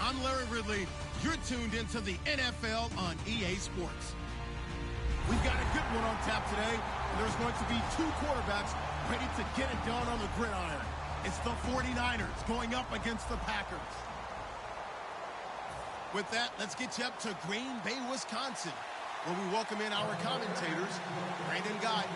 I'm Larry Ridley. You're tuned into the NFL on EA Sports. We've got a good one on tap today, and there's going to be two quarterbacks ready to get it done on the gridiron. It's the 49ers going up against the Packers. With that, let's get you up to Green Bay, Wisconsin, where we welcome in our commentators, Brandon Gaudin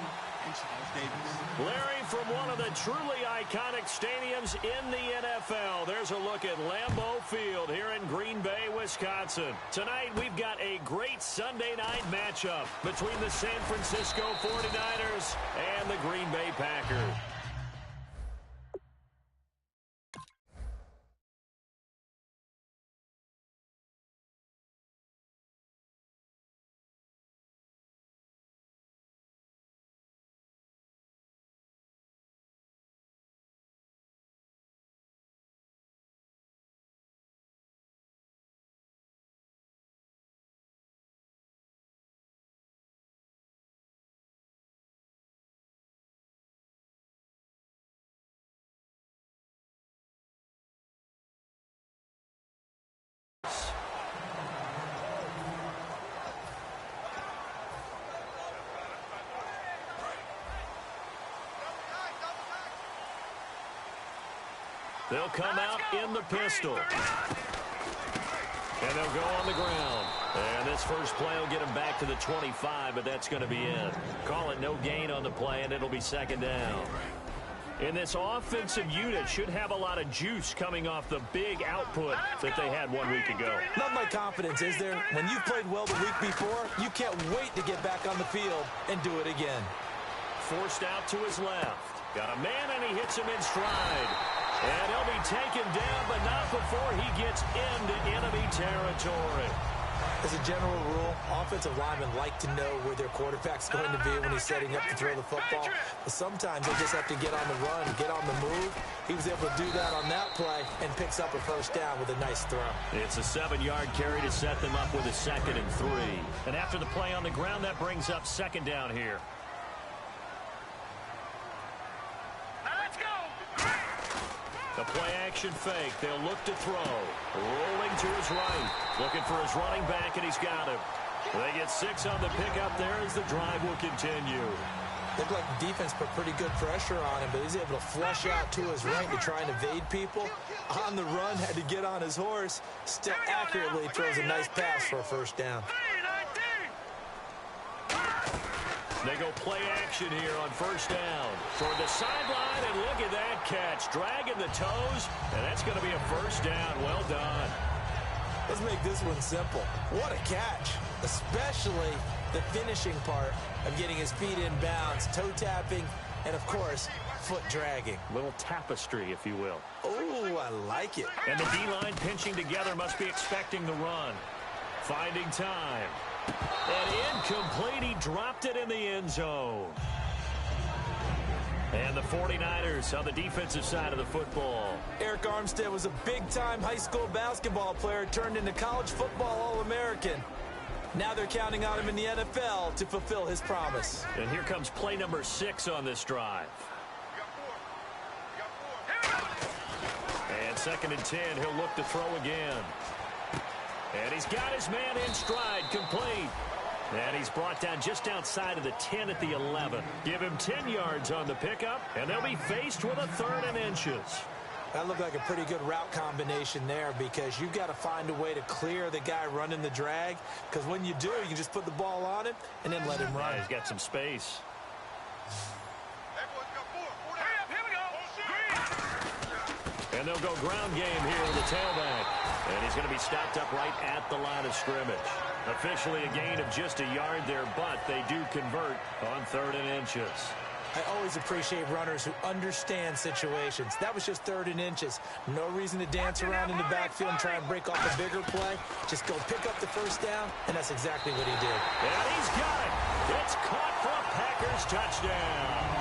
and Charles Davis. Larry, from one of the truly iconic stadiums in the NFL, there's a look at Lambeau Field here in Green Bay, Wisconsin. Tonight, we've got a great Sunday night matchup between the San Francisco 49ers and the Green Bay Packers. They'll come out in the pistol. And they'll go on the ground. And this first play will get them back to the 25, but that's going to be it. Call it no gain on the play, and it'll be second down. And this offensive unit should have a lot of juice coming off the big output that they had 1 week ago. Not my confidence, is there? When you've played well the week before, you can't wait to get back on the field and do it again. Forced out to his left. Got a man, and he hits him in stride. And he'll be taken down, but not before he gets into enemy territory. As a general rule, offensive linemen like to know where their quarterback's going to be when he's setting up to throw the football. But sometimes they just have to get on the run, get on the move. He was able to do that on that play and picks up a first down with a nice throw. It's a 7-yard carry to set them up with a 2nd and 3. And after the play on the ground, that brings up second down here. The play-action fake. They'll look to throw. Rolling to his right. Looking for his running back, and he's got him. They get 6 on the pickup there as the drive will continue. Looked like the defense put pretty good pressure on him, but he's able to flush out to his right to try and evade people. On the run, had to get on his horse. Still accurately throws a nice pass for a first down. They go play action here on first down. Toward the sideline, and look at that catch. Dragging the toes, and that's going to be a first down. Well done. Let's make this one simple. What a catch, especially the finishing part of getting his feet in bounds, toe tapping, and, of course, foot dragging. Little tapestry, if you will. Oh, I like it. And the D-line pinching together must be expecting the run. Finding time. And incomplete. He dropped it in the end zone. And the 49ers on the defensive side of the football. Arik Armstead was a big-time high school basketball player turned into college football All-American. Now they're counting on him in the NFL to fulfill his promise. And here comes play number 6 on this drive. And 2nd and 10, he'll look to throw again. And he's got his man in stride, complete. And he's brought down just outside of the 10 at the 11. Give him 10 yards on the pickup, and they'll be faced with a 3rd and inches. That looked like a pretty good route combination there because you've got to find a way to clear the guy running the drag, because when you do, you can just put the ball on him and then let him run. Yeah, he's got some space. And they'll go ground game here with the tailback. And he's going to be stopped up right at the line of scrimmage. Officially a gain of just a yard there, but they do convert on 3rd and inches. I always appreciate runners who understand situations. That was just 3rd and inches. No reason to dance around in the backfield and try and break off a bigger play. Just go pick up the first down, and that's exactly what he did. And he's got it. It's caught for a Packers touchdown.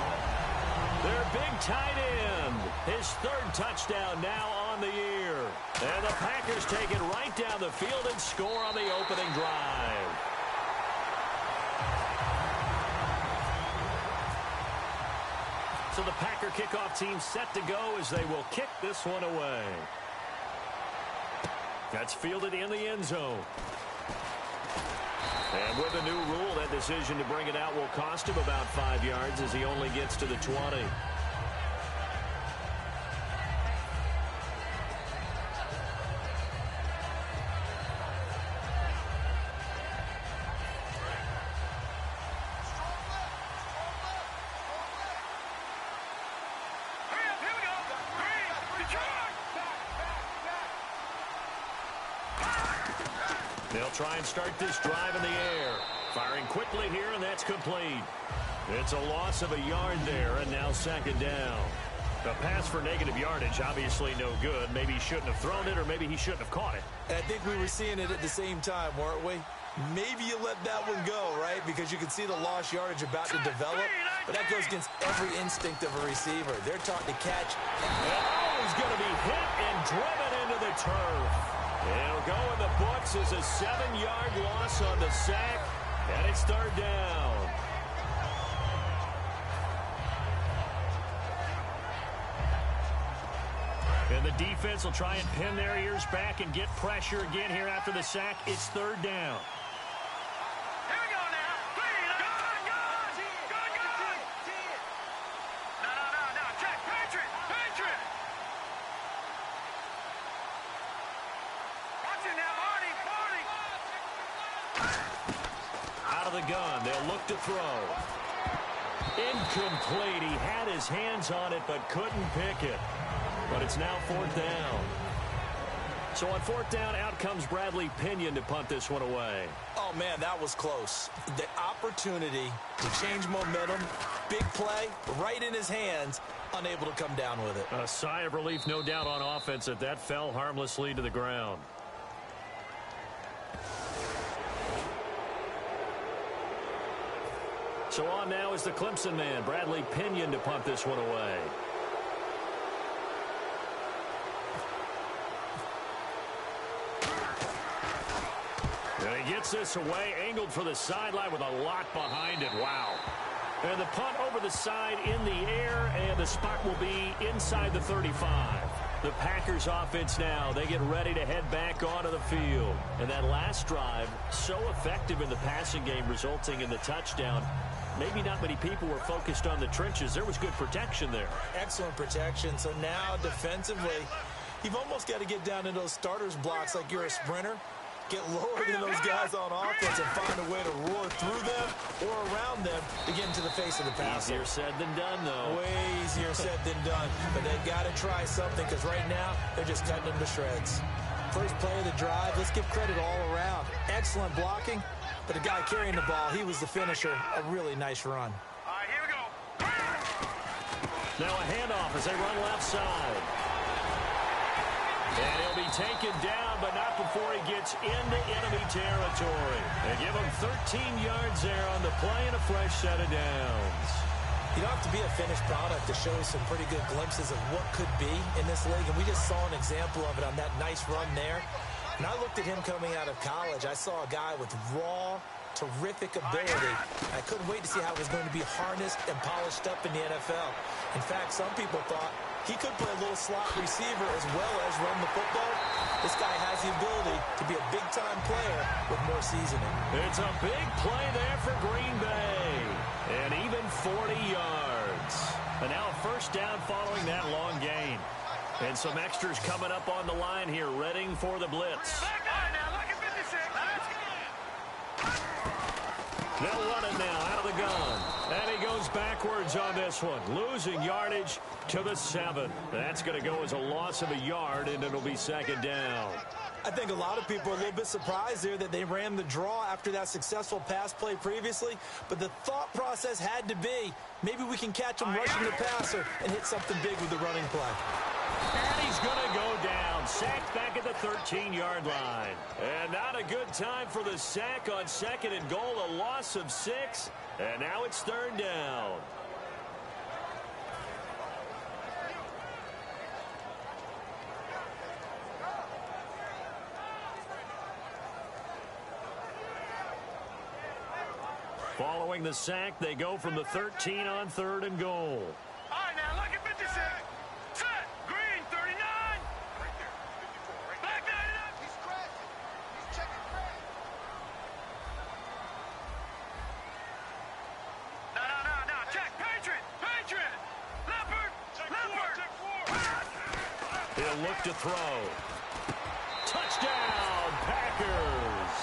Their big tight end. His 3rd touchdown now on the year. And the Packers take it right down the field and score on the opening drive. So the Packer kickoff team set to go as they will kick this one away. That's fielded in the end zone. And with the new rule, that decision to bring it out will cost him about 5 yards as he only gets to the 20. They'll try and start this drive in the air. Firing quickly here, and that's complete. It's a loss of a yard there, and now second down. The pass for negative yardage, obviously no good. Maybe he shouldn't have thrown it, or maybe he shouldn't have caught it. And I think we were seeing it at the same time, weren't we? Maybe you let that one go, right? Because you can see the lost yardage about to develop. But that goes against every instinct of a receiver. They're taught to catch. Oh, he's going to be hit and driven into the turf. It'll go in the books as a 7-yard loss on the sack, and it's third down. And the defense will try and pin their ears back and get pressure again here after the sack. It's third down. Here we go now. No. Check. Patriot. Watch it now, Marty. Out of the gun. They'll look to throw. Incomplete. He had his hands on it but couldn't pick it. But it's now fourth down. So on fourth down, out comes Bradley Pinion to punt this one away. Oh, man, that was close. The opportunity to change momentum, big play, right in his hands, unable to come down with it. A sigh of relief, no doubt, on offense that that fell harmlessly to the ground. So on now is the Clemson man, Bradley Pinion, to punt this one away. And he gets this away, angled for the sideline with a lot behind it. Wow. And the punt over the side in the air, and the spot will be inside the 35. The Packers offense now, they get ready to head back onto the field. And that last drive, so effective in the passing game, resulting in the touchdown. Maybe not many people were focused on the trenches. There was good protection there. Excellent protection. So now defensively, you've almost got to get down in those starters blocks like you're a sprinter. Get lower than those guys on offense and find a way to roar through them or around them to get into the face of the passer. Easier said than done, though. Way easier said than done. But they've got to try something because right now they're just cutting them to shreds. First play of the drive, let's give credit all around. Excellent blocking, but the guy carrying the ball, he was the finisher. A really nice run. All right, here we go. Now a handoff as they run left side. And he'll be taken down, but not before he gets into enemy territory. They give him 13 yards there on the play and a fresh set of downs. You don't have to be a finished product to show some pretty good glimpses of what could be in this league, and we just saw an example of it on that nice run there. When I looked at him coming out of college, I saw a guy with raw, terrific ability. I couldn't wait to see how it was going to be harnessed and polished up in the NFL. In fact, some people thought he could play a little slot receiver as well as run the football. This guy has the ability to be a big-time player with more seasoning. It's a big play there for Green Bay. And even 40 yards. And now a first down following that long gain. And some extras coming up on the line here, readying for the blitz. They'll run it now out of the gun. And he goes backwards on this one, losing yardage to the 7. That's going to go as a loss of a yard, and it'll be second down. I think a lot of people are a little bit surprised there that they ran the draw after that successful pass play previously. But the thought process had to be, maybe we can catch him rushing the passer and hit something big with the running play. And he's going to go down. Sacked back at the 13-yard line. And not a good time for the sack on second and goal. A loss of 6. And now it's third down. Following the sack, they go from the 13 on third and goal. All right, now look at 56. Set. Green, 39. Right there. 54. Right back 99. He'll look to throw. Touchdown, Packers.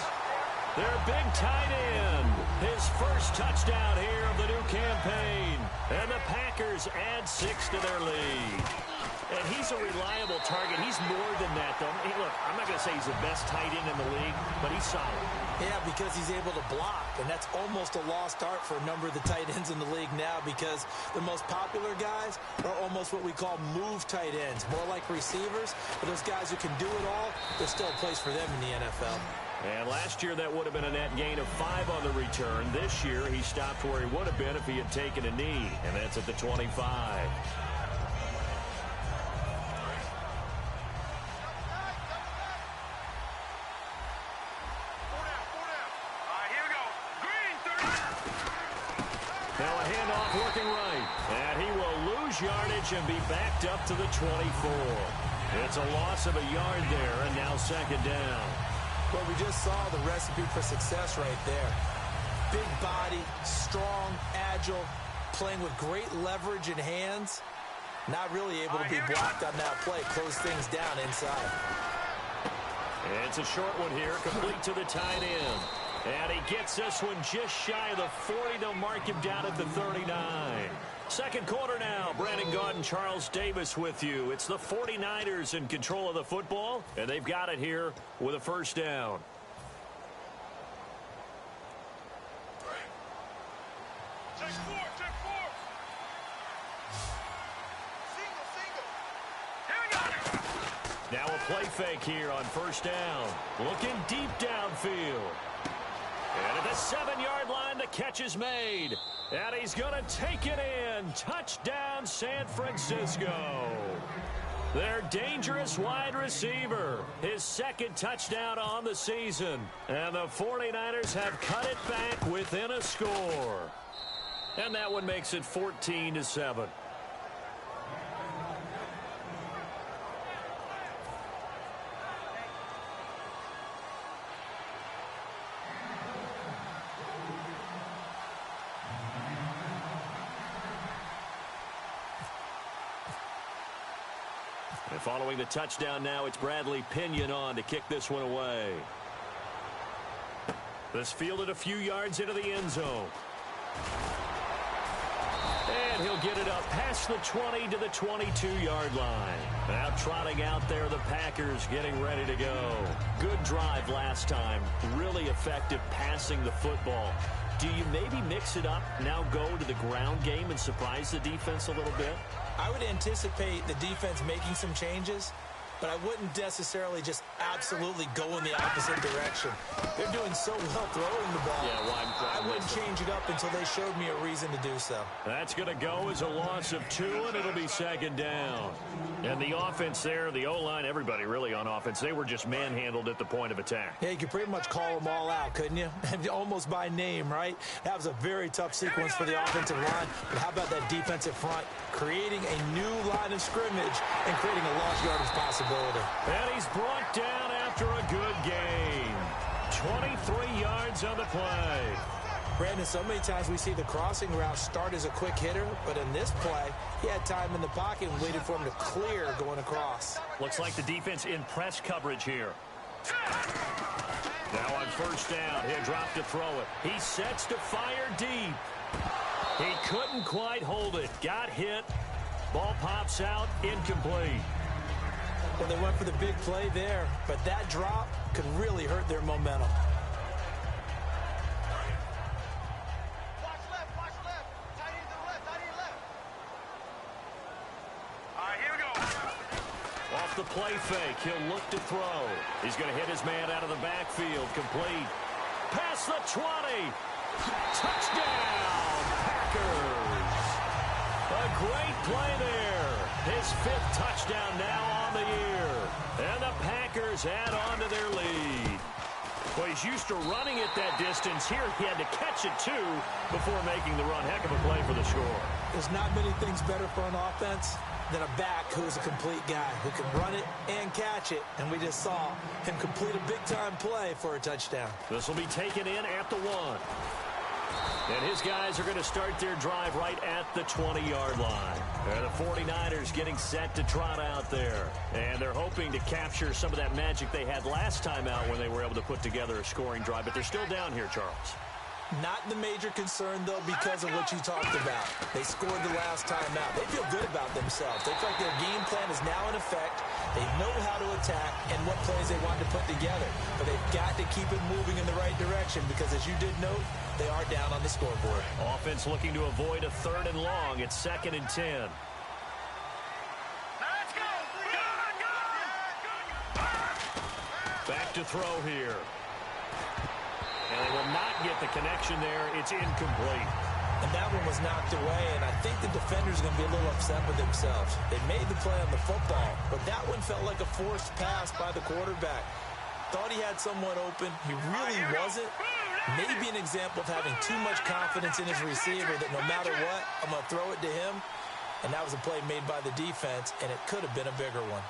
Their big tight end. His first touchdown here of the new campaign. And the Packers add 6 to their lead. And he's a reliable target. He's more than that, though. Hey, look, I'm not going to say he's the best tight end in the league, but he's solid. Yeah, because he's able to block, and that's almost a lost art for a number of the tight ends in the league now because the most popular guys are almost what we call move tight ends, more like receivers. But those guys who can do it all, there's still a place for them in the NFL. And last year, that would have been a net gain of 5 on the return. This year, he stopped where he would have been if he had taken a knee, and that's at the 25. Now a handoff working right. And he will lose yardage and be backed up to the 24. It's a loss of a yard there, and now second down. Well, we just saw the recipe for success right there. Big body, strong, agile, playing with great leverage in hands. Not really able to be blocked on that play. Close things down inside. It's a short one here, complete to the tight end. And he gets this one just shy of the 40. They'll mark him down at the 39. Second quarter now. Brandon Gaudin and Charles Davis with you. It's the 49ers in control of the football, and they've got it here with a first down. Check four. Single. Here we go. Now a play fake here on first down. Looking deep downfield. And at the 7-yard line, the catch is made. And he's going to take it in. Touchdown, San Francisco. Their dangerous wide receiver. His second touchdown on the season. And the 49ers have cut it back within a score. And that one makes it 14-7. And following the touchdown now, it's Bradley Pinion on to kick this one away. This fielded a few yards into the end zone. And he'll get it up past the 20 to the 22-yard line. Now trotting out there, the Packers getting ready to go. Good drive last time. Really effective passing the football. Do you maybe mix it up, now go to the ground game and surprise the defense a little bit? I would anticipate the defense making some changes, but I wouldn't necessarily just absolutely go in the opposite direction. They're doing so well throwing the ball. Yeah, I wouldn't change it up until they showed me a reason to do so. That's going to go as a loss of 2, and it'll be second down. And the offense there, the O-line, everybody really on offense, they were just manhandled at the point of attack. Yeah, you could pretty much call them all out, couldn't you? Almost by name, right? That was a very tough sequence for the offensive line. But how about that defensive front creating a new line of scrimmage and creating a lost yardage possibility? And he's brought down after a good gain. 23 yards on the play. Brandon, so many times we see the crossing route start as a quick hitter, but in this play, he had time in the pocket and waited for him to clear going across. Looks like the defense in press coverage here. Now on first down, he'll drop to throw it. He sets to fire deep. He couldn't quite hold it. Got hit. Ball pops out, incomplete. Well, they went for the big play there, but that drop could really hurt their momentum. The play fake. He'll look to throw. He's going to hit his man out of the backfield. Complete. Past the 20. Touchdown, Packers. A great play there. His 5th touchdown now on the year. And the Packers add on to their lead. Well, he's used to running it that distance. Here he had to catch it, too, before making the run. Heck of a play for the score. There's not many things better for an offense than a back who's a complete guy who can run it and catch it. And we just saw him complete a big-time play for a touchdown. This will be taken in at the 1. And his guys are going to start their drive right at the 20-yard line. And the 49ers getting set to trot out there. And they're hoping to capture some of that magic they had last time out when they were able to put together a scoring drive. But they're still down here, Charles. Not the major concern, though, because of what you talked about. They scored the last time out. They feel good about themselves. They feel like their game plan is now in effect. They know how to attack and what plays they want to put together. But they've got to keep it moving in the right direction because, as you did note, they are down on the scoreboard. Offense looking to avoid a 3rd and long. It's 2nd and 10. Let's go! Back to throw here. And they will not get the connection there. It's incomplete. And that one was knocked away, and I think the defenders are going to be a little upset with themselves. They made the play on the football, but that one felt like a forced pass by the quarterback. Thought he had someone open. He really wasn't. Maybe an example of having too much confidence in his receiver that no matter what, I'm going to throw it to him. And that was a play made by the defense, and it could have been a bigger one.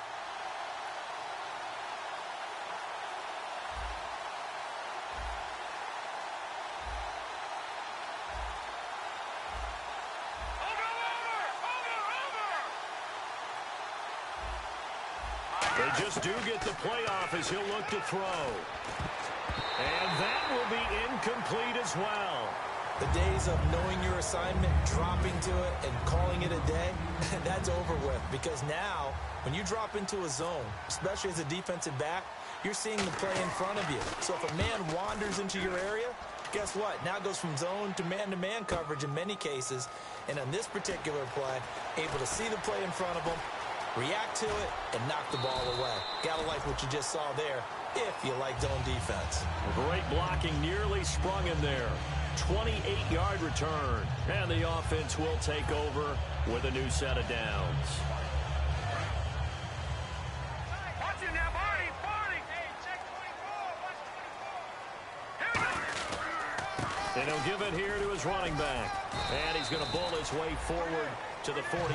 They just do get the playoff as he'll look to throw. And that will be incomplete as well. The days of knowing your assignment, dropping to it, and calling it a day, that's over with. Because now, when you drop into a zone, especially as a defensive back, you're seeing the play in front of you. So if a man wanders into your area, guess what? Now it goes from zone to man-to-man coverage in many cases. And on this particular play, able to see the play in front of him, react to it, and knock the ball away. Gotta like what you just saw there, if you like zone defense. Great blocking, nearly sprung him there. 28-yard return. And the offense will take over with a new set of downs. Watch him now, Barney! Barney! Hey, check 24! Here we go! And he'll give it here to his running back. And he's going to bull his way forward to the 48.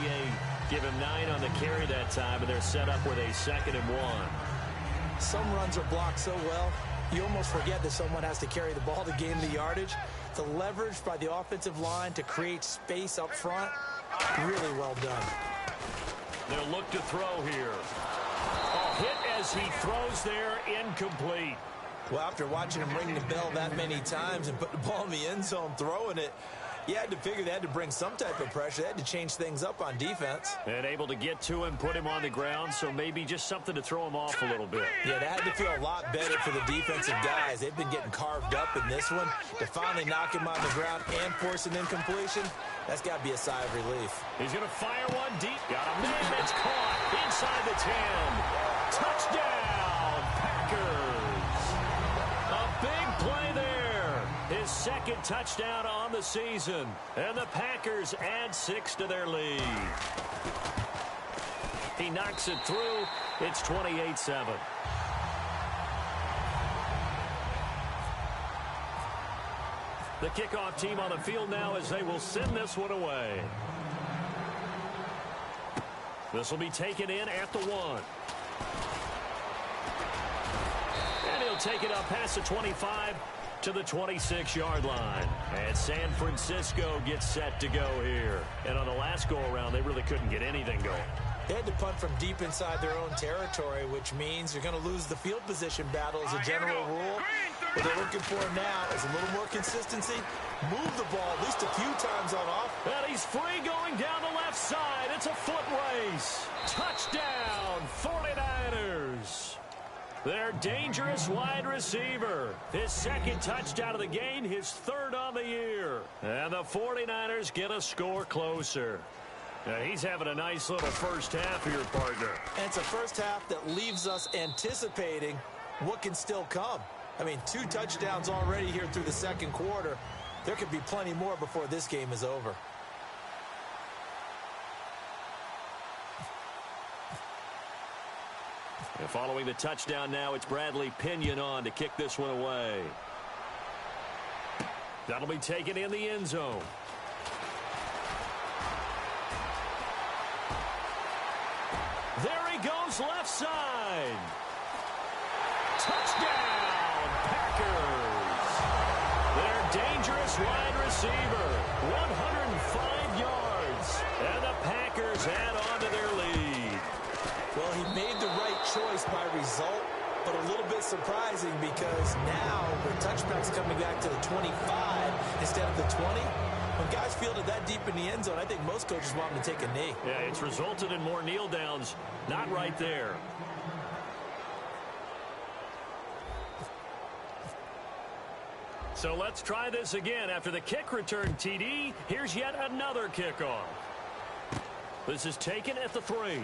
Give him 9 on the carry that time, and they're set up with a 2nd and 1. Some runs are blocked so well, you almost forget that someone has to carry the ball to gain the yardage. The leverage by the offensive line to create space up front, really well done. They'll look to throw here. A hit as he throws there, incomplete. Well, after watching him ring the bell that many times and put the ball in the end zone throwing it, you had to figure they had to bring some type of pressure. They had to change things up on defense. And able to get to him, put him on the ground, so maybe just something to throw him off a little bit. Yeah, that had to feel a lot better for the defensive guys. They've been getting carved up in this one. To finally knock him on the ground and force an incompletion, that's got to be a sigh of relief. He's going to fire one deep. Got him there. It's caught inside the 10. Touchdown, Packers. A big play there. His 2nd touchdown on the season. And the Packers add 6 to their lead. He knocks it through. It's 28-7. The kickoff team on the field now as they will send this one away. This will be taken in at the 1. And he'll take it up past the 25 to the 26-yard line. And San Francisco gets set to go here. And on the last go-around, they really couldn't get anything going. They had to punt from deep inside their own territory, which means you're going to lose the field position battle as a general rule. What they're looking for now is a little more consistency. Move the ball at least a few times on off. And he's free going down the left side. It's a foot race. Touchdown, 49ers. Their dangerous wide receiver. His 2nd touchdown of the game, his 3rd on the year. And the 49ers get a score closer. Now he's having a nice little first half here, partner. And it's a first half that leaves us anticipating what can still come. I mean, 2 touchdowns already here through the 2nd quarter. There could be plenty more before this game is over. And following the touchdown now, it's Bradley Pinion on to kick this one away. That'll be taken in the end zone. There he goes, left side. Touchdown, Packers. Their dangerous wide receiver. 105 yards. And the Packers add on to their lead. Well, he made the right choice by result, but a little bit surprising because now with touchbacks coming back to the 25 instead of the 20, when guys field it that deep in the end zone, I think most coaches want them to take a knee. Yeah, it's resulted in more kneel downs. Not right there. So let's try this again. After the kick return TD, here's yet another kickoff. This is taken at the 3.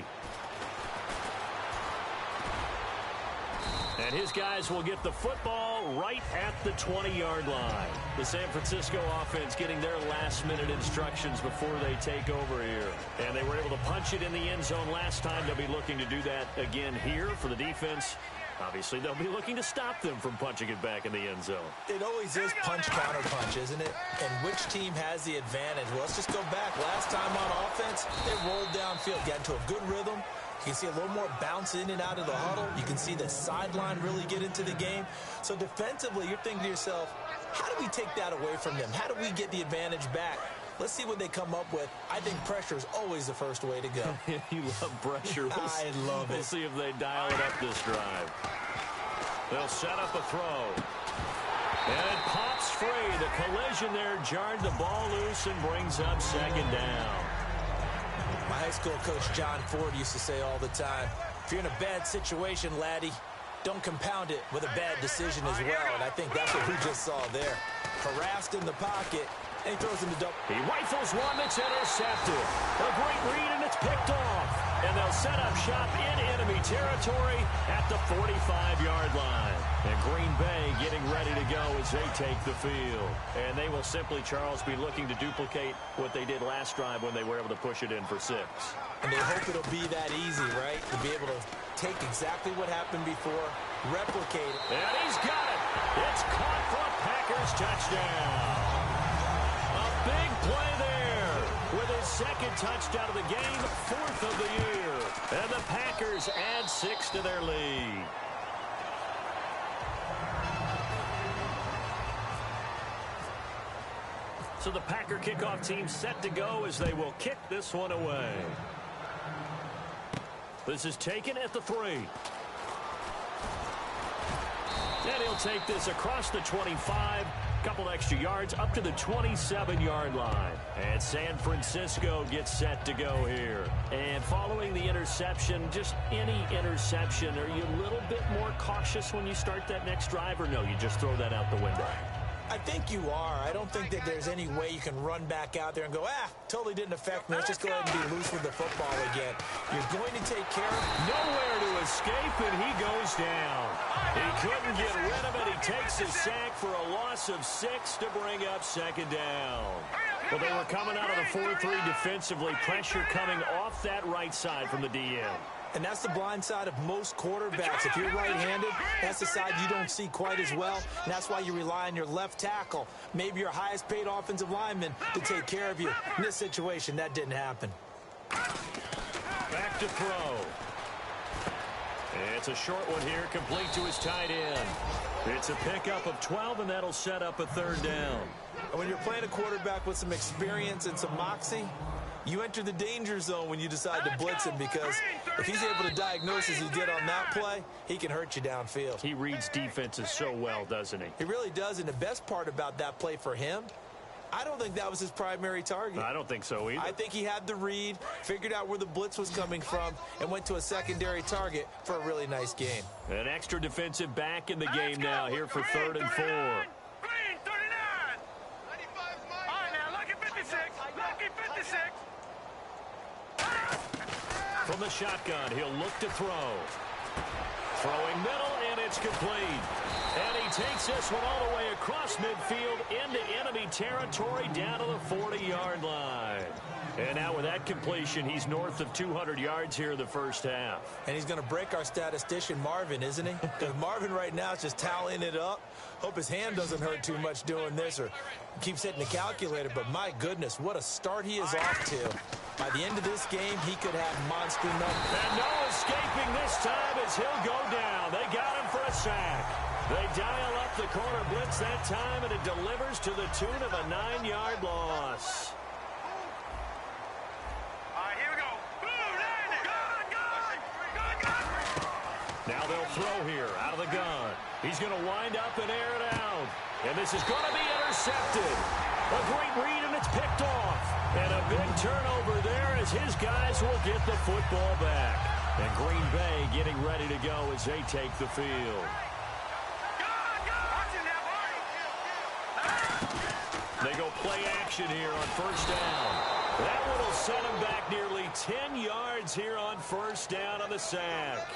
And his guys will get the football right at the 20-yard line. The San Francisco offense getting their last-minute instructions before they take over here. And they were able to punch it in the end zone last time. They'll be looking to do that again here for the defense. Obviously, they'll be looking to stop them from punching it back in the end zone. It always is punch-counter-punch, isn't it? And which team has the advantage? Well, let's just go back. Last time on offense, they rolled downfield, got into a good rhythm. You can see a little more bounce in and out of the huddle. You can see the sideline really get into the game. So defensively, you're thinking to yourself, how do we take that away from them? How do we get the advantage back? Let's see what they come up with. I think pressure is always the first way to go. You love pressure. I love it. We'll see if they dial it up this drive. They'll set up a throw. And it pops free. The collision there jarred the ball loose and brings up second down. My high school coach John Ford used to say all the time, if you're in a bad situation, laddie, don't compound it with a bad decision as well. And I think that's what we just saw there. Harassed in the pocket, and he throws him the double. He rifles one that's intercepted. A great read, and it's picked off. And they'll set up shop in enemy territory at the 45-yard line. And Green Bay getting ready to go as they take the field. And they will simply, Charles, be looking to duplicate what they did last drive when they were able to push it in for 6. And they hope it'll be that easy, right? To be able to take exactly what happened before, replicate it. And he's got it. It's caught for a Packers touchdown. A big play there with his second touchdown of the game, 4th of the year. And the Packers add 6 to their lead. So the Packer kickoff team set to go as they will kick this one away. This is taken at the 3. And he'll take this across the 25. Couple extra yards up to the 27-yard line. And San Francisco gets set to go here. And following the interception, just any interception, are you a little bit more cautious when you start that next drive, or no, you just throw that out the window? I think you are. I don't think that there's any way you can run back out there and go, totally didn't affect me. Let's just go ahead and be loose with the football again. You're going to take care of it. Nowhere to escape, and he goes down. He couldn't get rid of it. He takes a sack for a loss of 6 to bring up second down. Well, they were coming out of the 4-3 defensively. Pressure coming off that right side from the DN. And that's the blind side of most quarterbacks. If you're right-handed, that's the side you don't see quite as well. And that's why you rely on your left tackle, maybe your highest-paid offensive lineman, to take care of you. In this situation, that didn't happen. Back to throw. It's a short one here, complete to his tight end. It's a pickup of 12, and that'll set up a 3rd down. And when you're playing a quarterback with some experience and some moxie, you enter the danger zone when you decide to blitz him, because if he's able to diagnose as he did on that play, he can hurt you downfield. He reads defenses so well, doesn't he? He really does, and the best part about that play for him, I don't think that was his primary target. I don't think so either. I think he had the read, figured out where the blitz was coming from, and went to a secondary target for a really nice game. An extra defensive back in the game now here for 3rd and 4. Green, 39. All right, now, lucky 56. Lucky 56. From the shotgun, he'll look to throw. Throwing middle, and it's complete. And he takes this one all the way across midfield into enemy territory down to the 40-yard line. And now with that completion, he's north of 200 yards here in the first half. And he's going to break our statistician, Marvin, isn't he? Because Marvin right now is just tallying it up. Hope his hand doesn't hurt too much doing this, or keeps hitting the calculator. But my goodness, what a start he is off to. By the end of this game, he could have monster numbers. And no escaping this time as he'll go down. They got him for a sack. They dial up the corner blitz that time, and it delivers to the tune of a 9-yard loss. All right, here we go. Boom, landing. Gun. Now they'll throw here out of the gun. He's going to wind up and air it out. And this is going to be intercepted. A great read, and it's picked off. And a big turnover there as his guys will get the football back. And Green Bay getting ready to go as they take the field. They go play action here on first down. That one will set him back nearly 10 yards here on first down on the sack.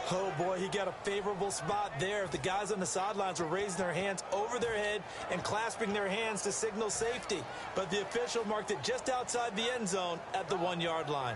Oh, boy, he got a favorable spot there. The guys on the sidelines were raising their hands over their head and clasping their hands to signal safety. But the official marked it just outside the end zone at the 1-yard line.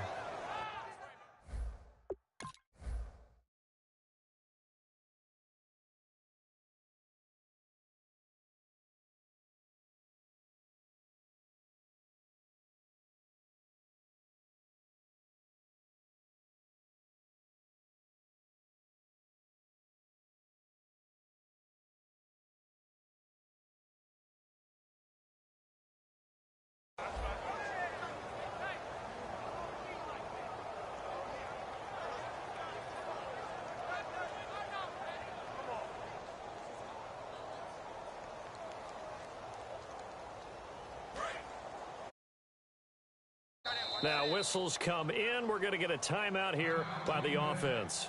Now whistles come in. We're going to get a timeout here by the offense.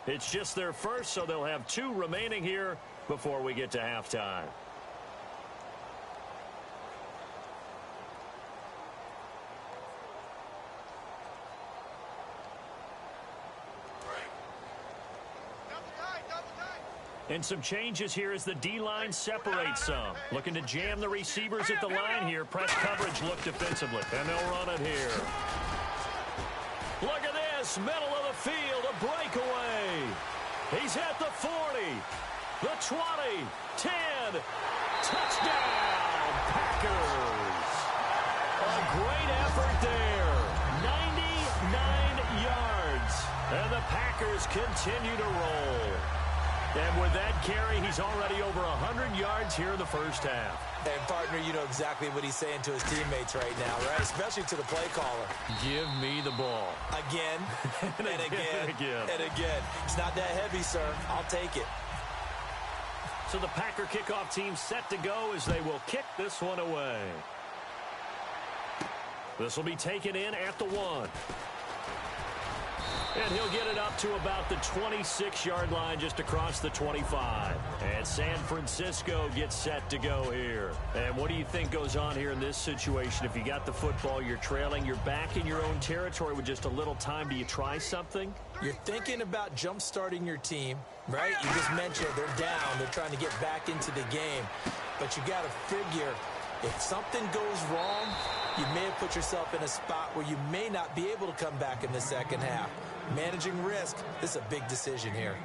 It's just their first, so they'll have 2 remaining here before we get to halftime. And some changes here as the D-line separates some. Looking to jam the receivers at the line here. Press coverage look defensively. And they'll run it here. Look at this. Middle of the field. A breakaway. He's at the 40. The 20. 10. Touchdown. Packers. A great effort there. 99 yards. And the Packers continue to roll. And with that carry, he's already over 100 yards here in the first half. And, partner, you know exactly what he's saying to his teammates right now, right? Especially to the play caller. Give me the ball. Again, and again. It's not that heavy, sir. I'll take it. So the Packer kickoff team set to go as they will kick this one away. This will be taken in at the 1. And he'll get it up to about the 26-yard line just across the 25. And San Francisco gets set to go here. And what do you think goes on here in this situation? If you got the football, you're trailing, you're back in your own territory with just a little time. Do you try something? You're thinking about jump-starting your team, right? You just mentioned they're down. They're trying to get back into the game. But you got to figure if something goes wrong, you may have put yourself in a spot where you may not be able to come back in the second half. Managing risk, this is a big decision here.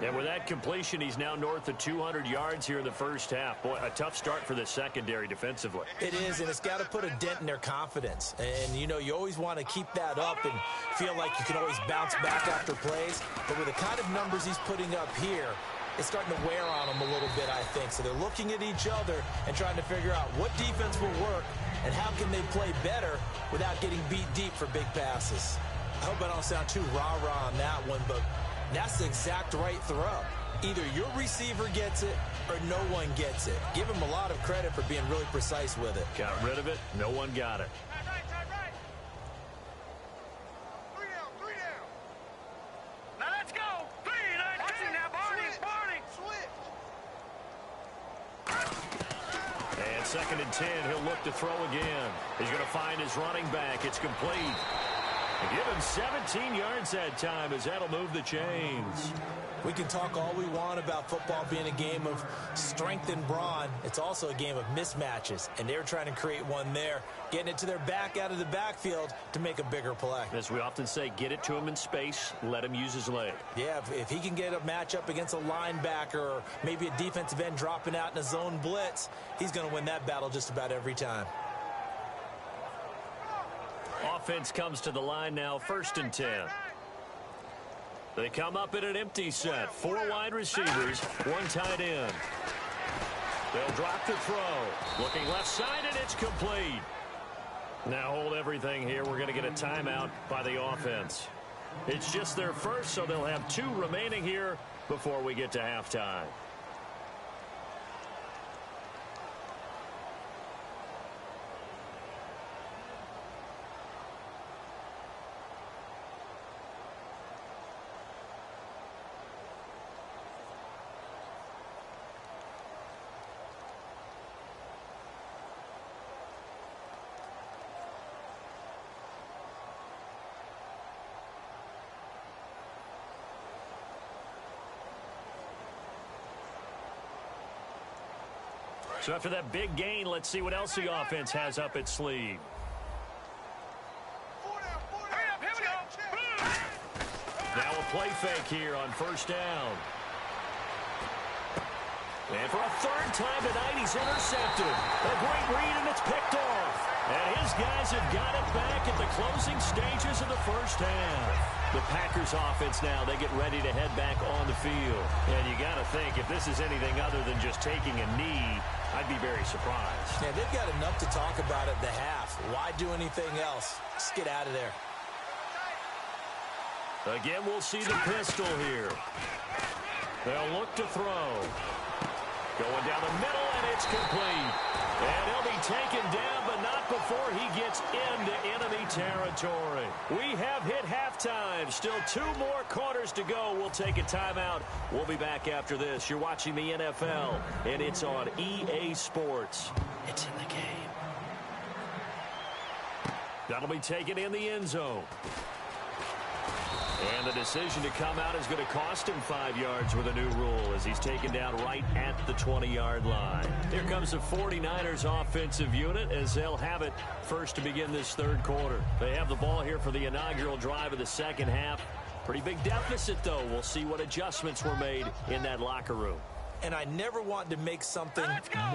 And with that completion, he's now north of 200 yards here in the first half. Boy, a tough start for the secondary defensively. It is, and it's got to put a dent in their confidence. And, you know, you always want to keep that up and feel like you can always bounce back after plays. But with the kind of numbers he's putting up here, it's starting to wear on them a little bit, I think. So they're looking at each other and trying to figure out what defense will work and how can they play better without getting beat deep for big passes. I hope I don't sound too rah-rah on that one, but that's the exact right throw. Either your receiver gets it or no one gets it. Give him a lot of credit for being really precise with it. Got rid of it. No one got it. Right. 3 down. Now let's go. 3, 19 now, Barney. And 2nd and 10, he'll look to throw again. He's going to find his running back. It's complete. And give him 17 yards that time as that'll move the chains. We can talk all we want about football being a game of strength and brawn. It's also a game of mismatches, and they're trying to create one there, getting it to their back out of the backfield to make a bigger play. As we often say, get it to him in space, let him use his leg. Yeah, if he can get a matchup against a linebacker or maybe a defensive end dropping out in a zone blitz, he's going to win that battle just about every time. Offense comes to the line now, 1st and 10. They come up in an empty set. 4 wide receivers, 1 tight end. They'll drop the throw. Looking left side, and it's complete. Now hold everything here. We're going to get a timeout by the offense. It's just their first, so they'll have 2 remaining here before we get to halftime. So after that big gain, let's see what else the offense has up its sleeve. Now a play fake here on first down. And for a 3rd time tonight, he's intercepted. A great read, and it's picked off. And his guys have got it back at the closing stages of the first half. The Packers offense now, they get ready to head back on the field. And you got to think, if this is anything other than just taking a knee, I'd be very surprised. Yeah, they've got enough to talk about at the half. Why do anything else? Just get out of there. Again, we'll see the pistol here. They'll look to throw. Going down the middle, and it's complete. And he'll be taken down, but not before he gets into enemy territory. We have hit halftime. Still 2 more quarters to go. We'll take a timeout. We'll be back after this. You're watching the NFL, and it's on EA Sports. It's in the game. That'll be taken in the end zone. And the decision to come out is going to cost him 5 yards with a new rule as he's taken down right at the 20-yard line. Here comes the 49ers offensive unit as they'll have it first to begin this 3rd quarter. They have the ball here for the inaugural drive of the second half. Pretty big deficit, though. We'll see what adjustments were made in that locker room. And I never want to make something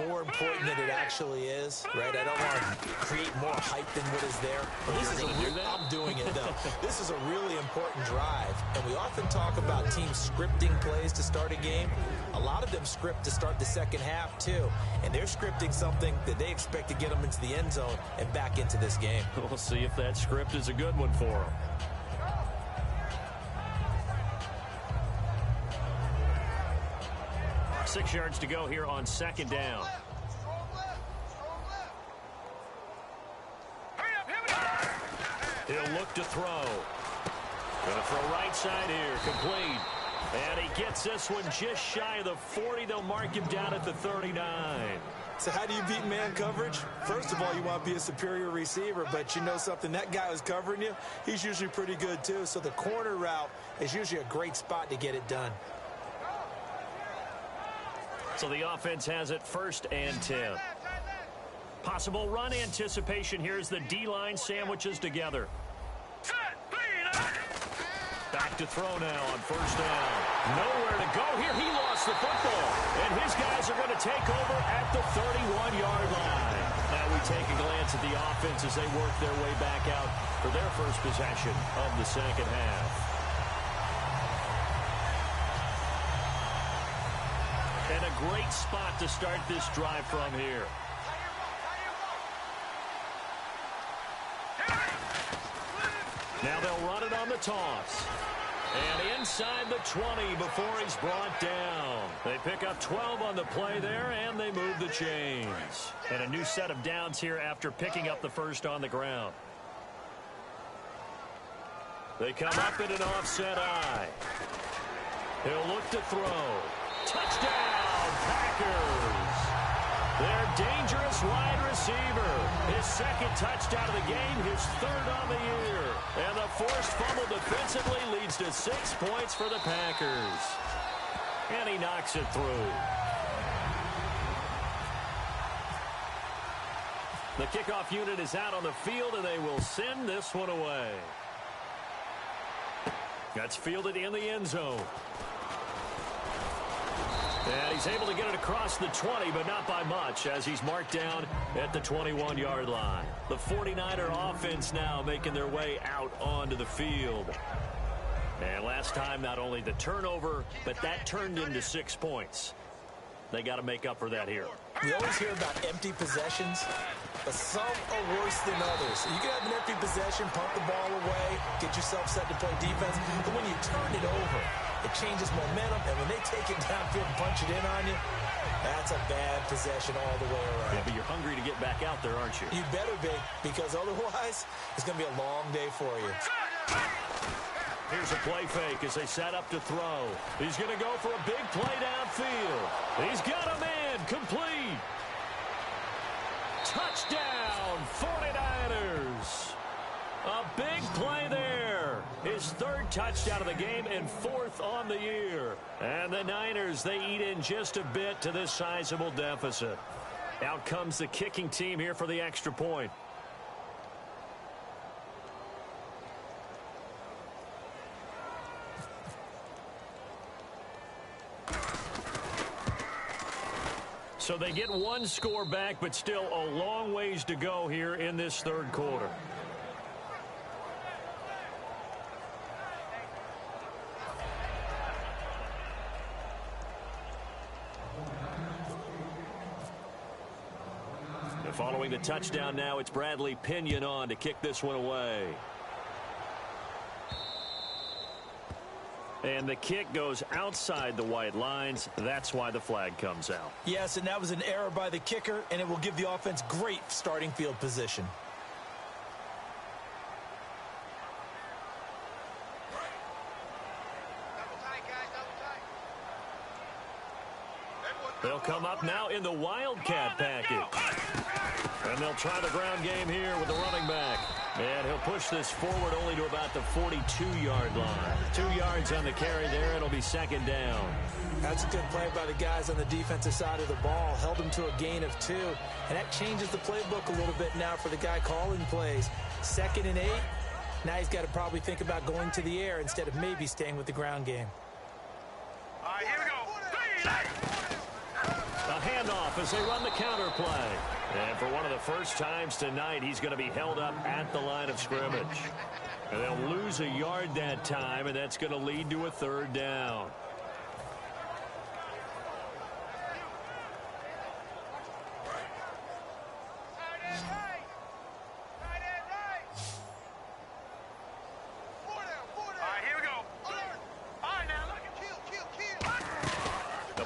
more important than it actually is, right? I don't want to create more hype than what is there. I'm doing it, though. This is a really important drive, and we often talk about teams scripting plays to start a game. A lot of them script to start the second half, too, and they're scripting something that they expect to get them into the end zone and back into this game. We'll see if that script is a good one for them. 6 yards to go here on 2nd down. He'll look to throw. Going to throw right side here. Complete. And he gets this one just shy of the 40. They'll mark him down at the 39. So how do you beat man coverage? First of all, you want to be a superior receiver, but you know something, that guy who's covering you, he's usually pretty good too. So the corner route is usually a great spot to get it done. So the offense has it 1st and 10. Possible run anticipation. Here's the D-line sandwiches together. Back to throw now on 1st down. Nowhere to go here. He lost the football. And his guys are going to take over at the 31-yard line. Now we take a glance at the offense as they work their way back out for their first possession of the second half. And a great spot to start this drive from here. Now they'll run it on the toss. And inside the 20 before he's brought down. They pick up 12 on the play there, and they move the chains. And a new set of downs here after picking up the first on the ground. They come up in an offset eye. He'll look to throw. Touchdown, Packers! Their dangerous wide receiver. His 2nd touchdown of the game, his 3rd on the year. And the forced fumble defensively leads to 6 points for the Packers. And he knocks it through. The kickoff unit is out on the field, and they will send this one away. That's fielded in the end zone. And he's able to get it across the 20, but not by much, as he's marked down at the 21-yard line. The 49er offense now making their way out onto the field. And last time, not only the turnover, but that turned into 6 points. They got to make up for that here. We always hear about empty possessions, but some are worse than others. You can have an empty possession, pump the ball away, get yourself set to play defense, but when you turn it over, it changes momentum, and when they take it downfield and punch it in on you, that's a bad possession all the way around. Yeah, but you're hungry to get back out there, aren't you? You better be, because otherwise, it's going to be a long day for you. Here's a play fake as they set up to throw. He's going to go for a big play downfield. He's got a man complete. Touchdown, 49ers. A big play there. His third touchdown of the game and fourth on the year. And the Niners, they eat in just a bit to this sizable deficit. Out comes the kicking team here for the extra point. So they get one score back, but still a long ways to go here in this third quarter. And following the touchdown now, it's Bradley Pinion on to kick this one away. And the kick goes outside the white lines. That's why the flag comes out. Yes, and that was an error by the kicker, and it will give the offense great starting field position. They'll come up now in the Wildcat package. And they'll try the ground game here with the running back. And he'll push this forward only to about the 42-yard line. 2 yards on the carry there. It'll be second down. That's a good play by the guys on the defensive side of the ball. Held him to a gain of 2. And that changes the playbook a little bit now for the guy calling plays. 2nd and 8. Now he's got to probably think about going to the air instead of maybe staying with the ground game. All right, here we go. A handoff as they run the counter play. And for one of the first times tonight, he's going to be held up at the line of scrimmage. And they'll lose a yard that time, and that's going to lead to a third down.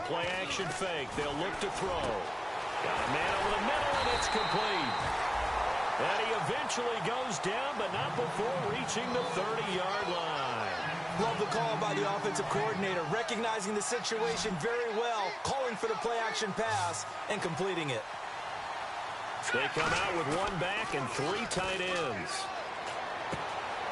Play action fake. They'll look to throw. Got a man over the middle, and it's complete. And he eventually goes down, but not before reaching the 30-yard line. Love the call by the offensive coordinator, recognizing the situation very well, calling for the play action pass, and completing it. They come out with one back and 3 tight ends.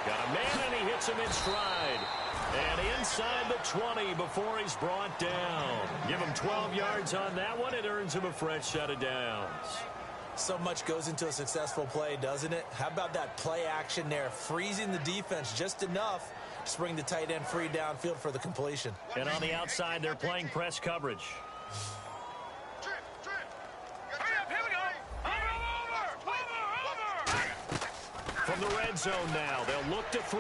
Got a man, and he hits him in stride. And inside the 20 before he's brought down. Give him 12 yards on that one. It earns him a fresh set of downs. So much goes into a successful play, doesn't it? How about that play action there, freezing the defense just enough to bring the tight end free downfield for the completion. And on the outside, they're playing press coverage. From the red zone now, they'll look to throw.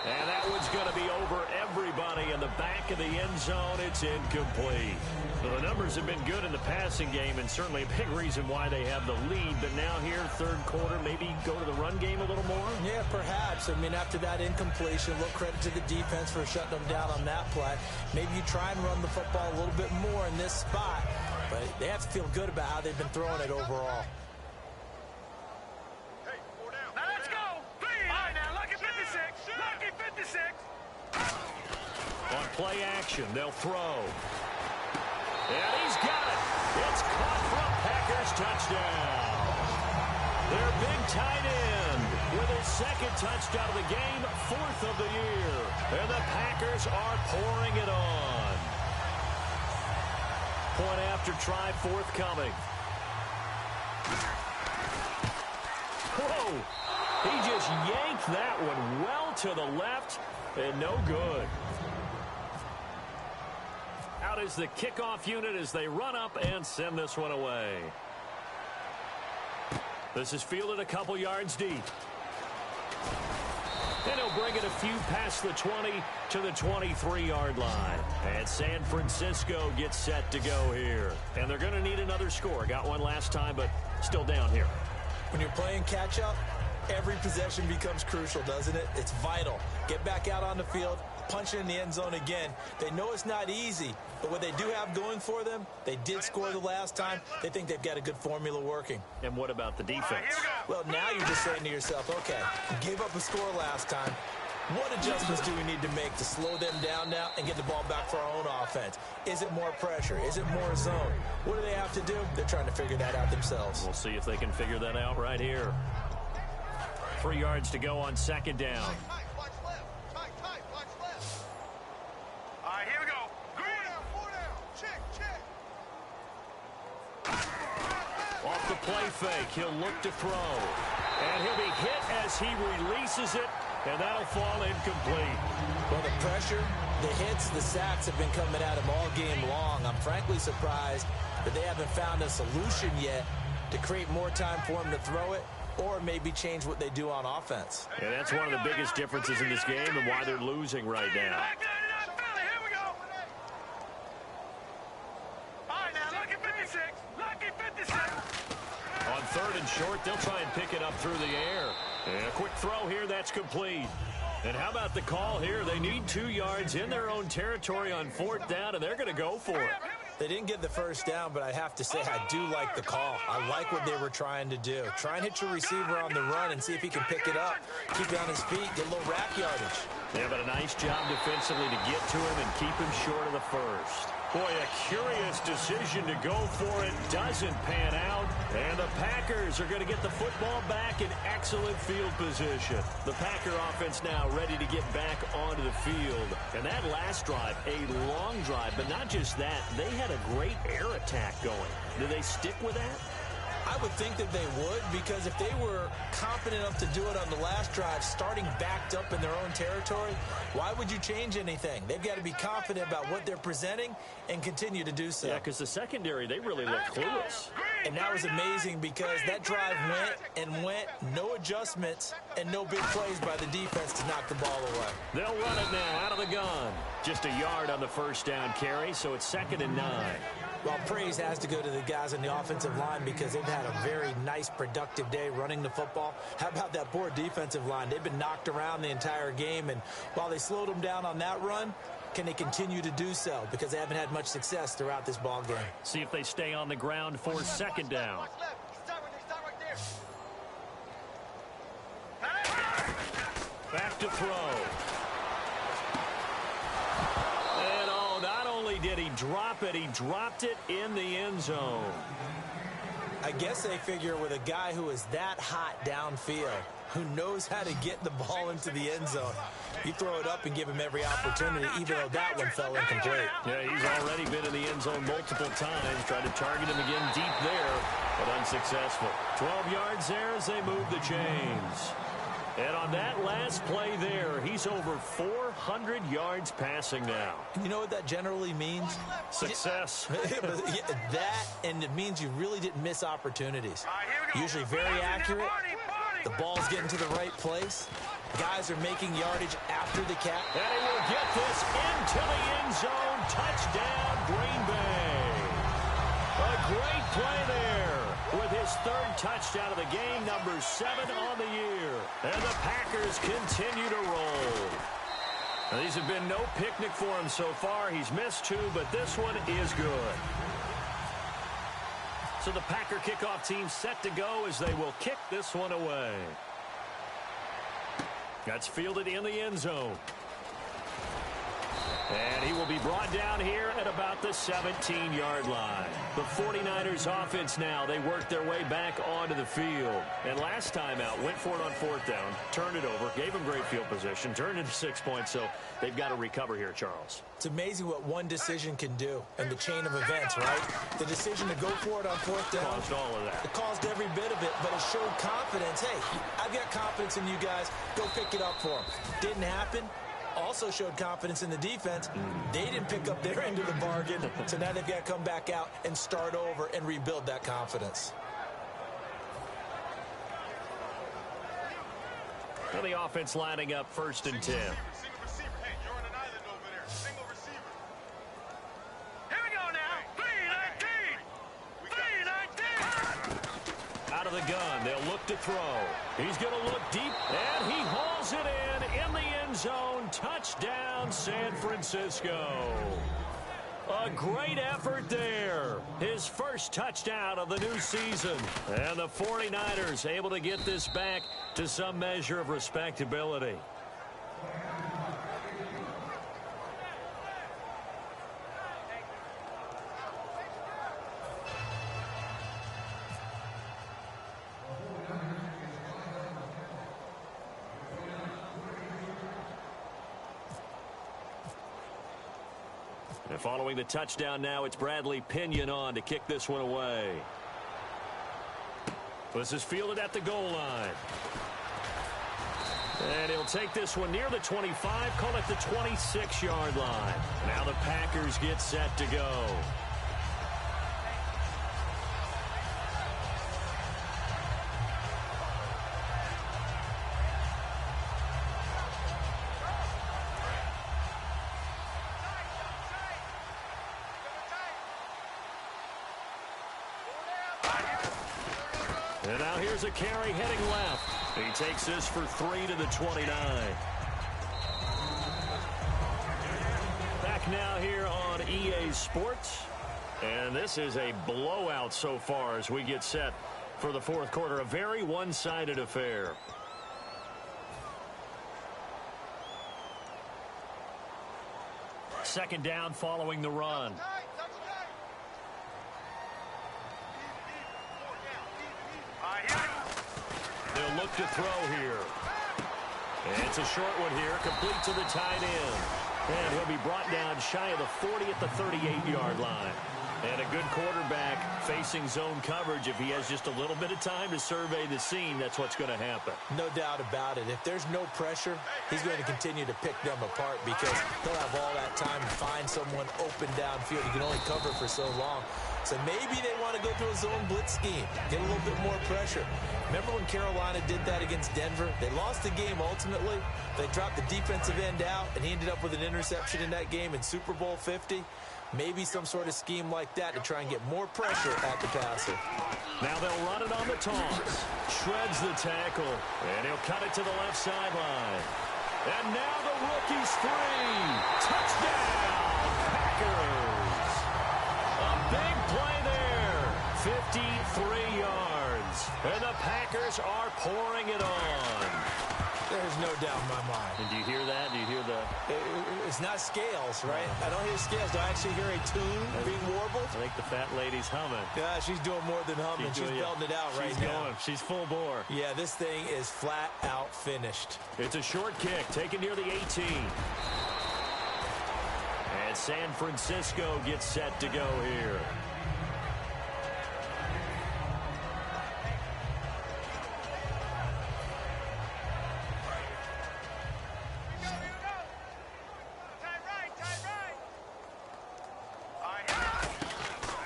And that one's going to be over everybody in the back of the end zone. It's incomplete. So the numbers have been good in the passing game, and certainly a big reason why they have the lead. But now here, third quarter, maybe go to the run game a little more? Yeah, perhaps. I mean, after that incompletion, a little credit to the defense for shutting them down on that play. Maybe you try and run the football a little bit more in this spot. But they have to feel good about how they've been throwing it overall. On play action, they'll throw. And he's got it. It's caught for a Packers touchdown. Their big tight end with his second touchdown of the game, 4th of the year. And the Packers are pouring it on. Point after try forthcoming. Whoa! He just yanked that one well to the left and no good. Out is the kickoff unit as they run up and send this one away. This is fielded a couple yards deep. And he'll bring it a few past the 20 to the 23-yard line. And San Francisco gets set to go here. And they're going to need another score. Got one last time, but still down here. When you're playing catch-up, every possession becomes crucial, doesn't it? It's vital. Get back out on the field, punch it in the end zone again. They know it's not easy, but what they do have going for them, they did score the last time. They think they've got a good formula working. And what about the defense? Well, now you're just saying to yourself, okay, we gave up a score last time. What adjustments do we need to make to slow them down now and get the ball back for our own offense? Is it more pressure? Is it more zone? What do they have to do? They're trying to figure that out themselves. We'll see if they can figure that out right here. 3 yards to go on second down. Watch left. Watch left. All right, here we go. 4 down. Check. Off the play fake, he'll look to throw. And he'll be hit as he releases it, and that'll fall incomplete. Well, the pressure, the hits, the sacks have been coming at him all game long. I'm frankly surprised that they haven't found a solution yet to create more time for him to throw it, or maybe change what they do on offense. And that's one of the biggest differences in this game and why they're losing right now. Here we go. All right, now, lucky 56. Lucky 56. On third and short, they'll try and pick it up through the air. And a quick throw here, that's complete. And how about the call here? They need 2 yards in their own territory on 4th down, and they're going to go for it. They didn't get the first down, but I have to say I do like the call. I like what they were trying to do. Try and hit your receiver on the run and see if he can pick it up. Keep it on his feet, get a little rack yardage. Yeah, but a nice job defensively to get to him and keep him short of the first. Boy, a curious decision to go for it. Doesn't pan out. And the Packers are going to get the football back in excellent field position. The Packer offense now ready to get back onto the field. And that last drive, a long drive, but not just that. They had a great air attack going. Do they stick with that? I would think that they would, because if they were confident enough to do it on the last drive, starting backed up in their own territory, why would you change anything? They've got to be confident about what they're presenting and continue to do so. Yeah, because the secondary, they really look clueless. And that was amazing because that drive went, no adjustments, and no big plays by the defense to knock the ball away. They'll run it now out of the gun. Just a yard on the first down carry, so it's 2nd and 9. Well, praise has to go to the guys on the offensive line because they've had a very nice, productive day running the football. How about that poor defensive line? They've been knocked around the entire game, and while they slowed them down on that run, can they continue to do so? Because they haven't had much success throughout this ball game. See if they stay on the ground for 2nd down. Watch left. Start right there. Back to throw. And not only did he drop it, he dropped it in the end zone. I guess they figure with a guy who is that hot downfield, who knows how to get the ball into the end zone, you throw it up and give him every opportunity, even though that one fell incomplete. Yeah, he's already been in the end zone multiple times, tried to target him again deep there, but unsuccessful. 12 yards there as they move the chains. And on that last play there, he's over 400 yards passing now. You know what that generally means? Success. That, and it means you really didn't miss opportunities. Usually very accurate. The ball's getting to the right place. Guys are making yardage after the catch. And he will get this into the end zone. Touchdown, Green Bay. A great play there with his 3rd touchdown of the game, number 7 on the year. And the Packers continue to roll. Now, these have been no picnic for him so far. He's missed 2, but this one is good. So the Packer kickoff team set to go as they will kick this one away. That's fielded in the end zone. And he will be brought down here at about the 17-yard line. The 49ers offense now, they worked their way back onto the field. And last time out, went for it on 4th down, turned it over, gave them great field position, turned into 6 points, so they've got to recover here, Charles. It's amazing what one decision can do in the chain of events, right? The decision to go for it on 4th down. Caused all of that. It caused every bit of it, but it showed confidence. Hey, I've got confidence in you guys. Go pick it up for them. Didn't happen. Also showed confidence in the defense. They didn't pick up their end of the bargain, so now they've got to come back out and start over and rebuild that confidence. And the offense lining up 1st and 10. Single receiver. Hey, you're on an island over there. Single receiver. Here we go now. 3-19. Out of the gun, they'll look to throw. He's going to look deep, and he hauls it in the end zone. Touchdown, San Francisco. A great effort there. His first touchdown of the new season. And the 49ers able to get this back to some measure of respectability. And following the touchdown now, it's Bradley Pinion on to kick this one away. This is fielded at the goal line. And he'll take this one near the 25, call it the 26-yard line. Now the Packers get set to go. And now here's a carry heading left. He takes this for 3 to the 29. Back now here on EA Sports. And this is a blowout so far as we get set for the fourth quarter. A very one-sided affair. Second down following the run. They'll look to throw here. And it's a short one here, complete to the tight end. And he'll be brought down shy of the 40 at the 38-yard line. And a good quarterback facing zone coverage. If he has just a little bit of time to survey the scene, that's what's going to happen. No doubt about it. If there's no pressure, he's going to continue to pick them apart because he'll have all that time to find someone open downfield. He can only cover for so long. So maybe they want to go to a zone blitz scheme, get a little bit more pressure. Remember when Carolina did that against Denver? They lost the game ultimately. They dropped the defensive end out, and he ended up with an interception in that game in Super Bowl 50. Maybe some sort of scheme like that to try and get more pressure at the passer. Now they'll run it on the toss. Shreds the tackle, and he'll cut it to the left sideline. And now the rookie's free. Touchdown, Packers. A big play there. 53 yards. And the Packers are pouring it on. There's no doubt in my mind. And do you hear that? Do you hear the... It's not scales, right? I don't hear scales. Do I actually hear a tune being warbled? I think the fat lady's humming. Yeah, she's doing more than humming. She's belting it out right now. Going. She's full bore. Yeah, this thing is flat out finished. It's a short kick taken near the 18. And San Francisco gets set to go here.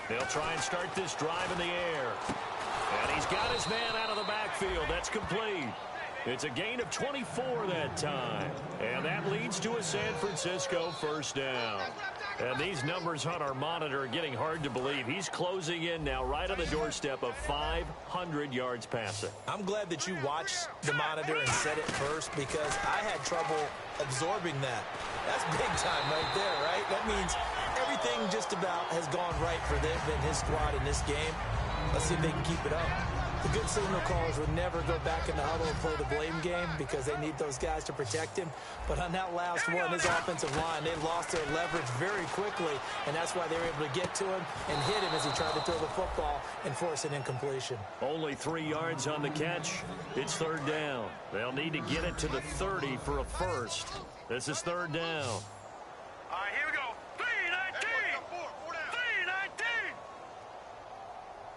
They'll try and start this drive in the air. And he's got his man out of the backfield. That's complete. It's a gain of 24 that time. And that leads to a San Francisco first down. And these numbers on our monitor are getting hard to believe. He's closing in now right on the doorstep of 500 yards passing. I'm glad that you watched the monitor and said it first because I had trouble absorbing that. That's big time right there, right? That means everything just about has gone right for them and his squad in this game. Let's see if they can keep it up. The good signal callers would never go back in the huddle and play the blame game because they need those guys to protect him. But on that last one, his offensive line, they lost their leverage very quickly, and that's why they were able to get to him and hit him as he tried to throw the football and force an incompletion. Only 3 yards on the catch. It's third down. They'll need to get it to the 30 for a first. This is third down. All right, here we go. 3-19. 3-19.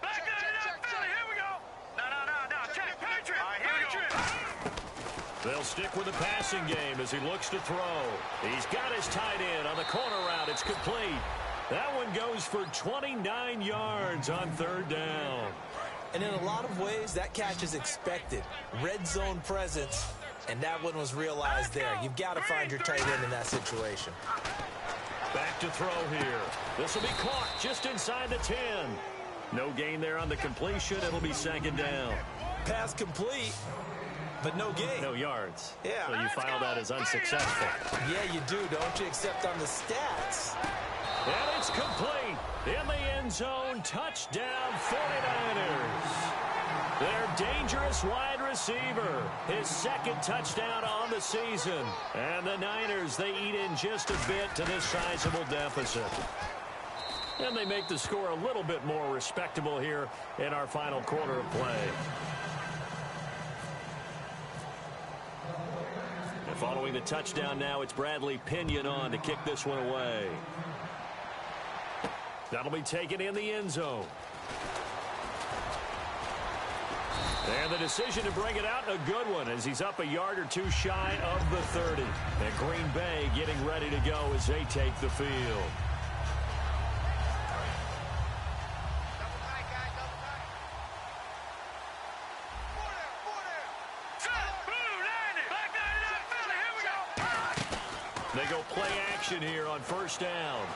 Back up, Philly. Here we go. No. Check. Patriot. All right, here we go. They'll stick with the passing game as he looks to throw. He's got his tight end on the corner route. It's complete. That one goes for 29 yards on third down. And in a lot of ways, that catch is expected. Red zone presence. And that one was realized there. You've got to find your tight end in that situation. Back to throw here. This will be caught just inside the 10. No gain there on the completion. It'll be second down. Pass complete, but no gain. No yards. Yeah. So you file that as unsuccessful. Yeah, you do, don't you? Except on the stats. And it's complete. In the end zone, touchdown 49ers. Their dangerous wide receiver, his second touchdown on the season. And the Niners, they eat in just a bit to this sizable deficit. And they make the score a little bit more respectable here in our final quarter of play. And following the touchdown now, it's Bradley Pinion on to kick this one away. That'll be taken in the end zone. And the decision to bring it out, a good one, as he's up a yard or two shy of the 30. And Green Bay getting ready to go as they take the field. They go play action here on first down.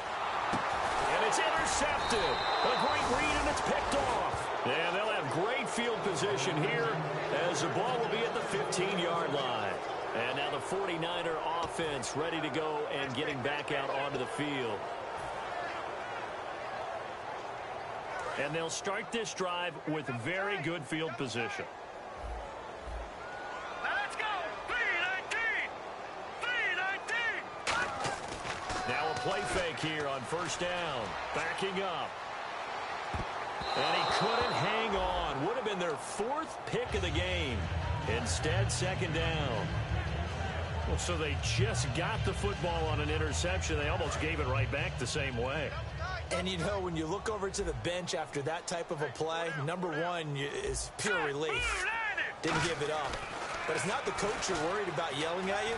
And it's intercepted. A great read, and it's picked off. And they'll have great field position here as the ball will be at the 15-yard line. And now the 49er offense ready to go and getting back out onto the field. And they'll start this drive with very good field position. Let's go! 3-19! Now a play fake here on first down. Backing up. And he couldn't hang on. Would have been their fourth pick of the game. Instead, second down. Well, so they just got the football on an interception. They almost gave it right back the same way. And, you know, when you look over to the bench after that type of a play, number one is pure relief. Didn't give it up. But it's not the coach you're worried about yelling at you.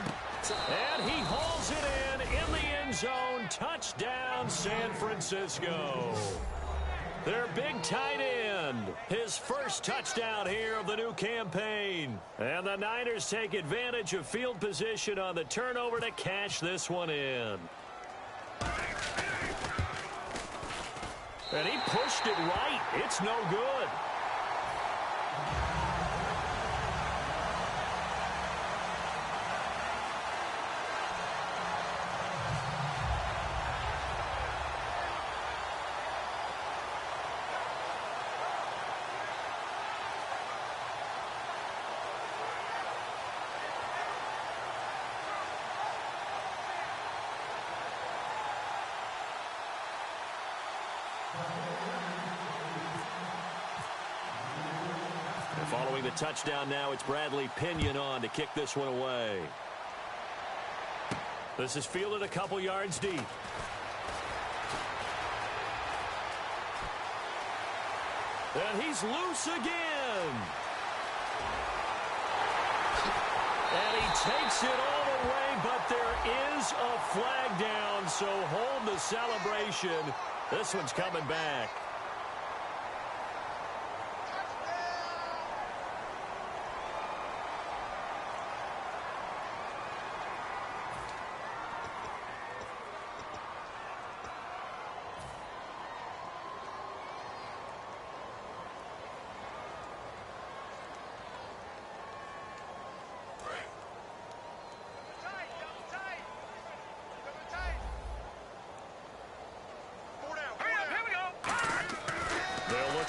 And he hauls it in the end zone. Touchdown, San Francisco. Their big tight end, his first touchdown here of the new campaign. And the Niners take advantage of field position on the turnover to cash this one in. And he pushed it right. It's no good. Following the touchdown now, it's Bradley Pinion on to kick this one away. This is fielded a couple yards deep. And he's loose again. And he takes it all the way, but there is a flag down, so hold the celebration. This one's coming back.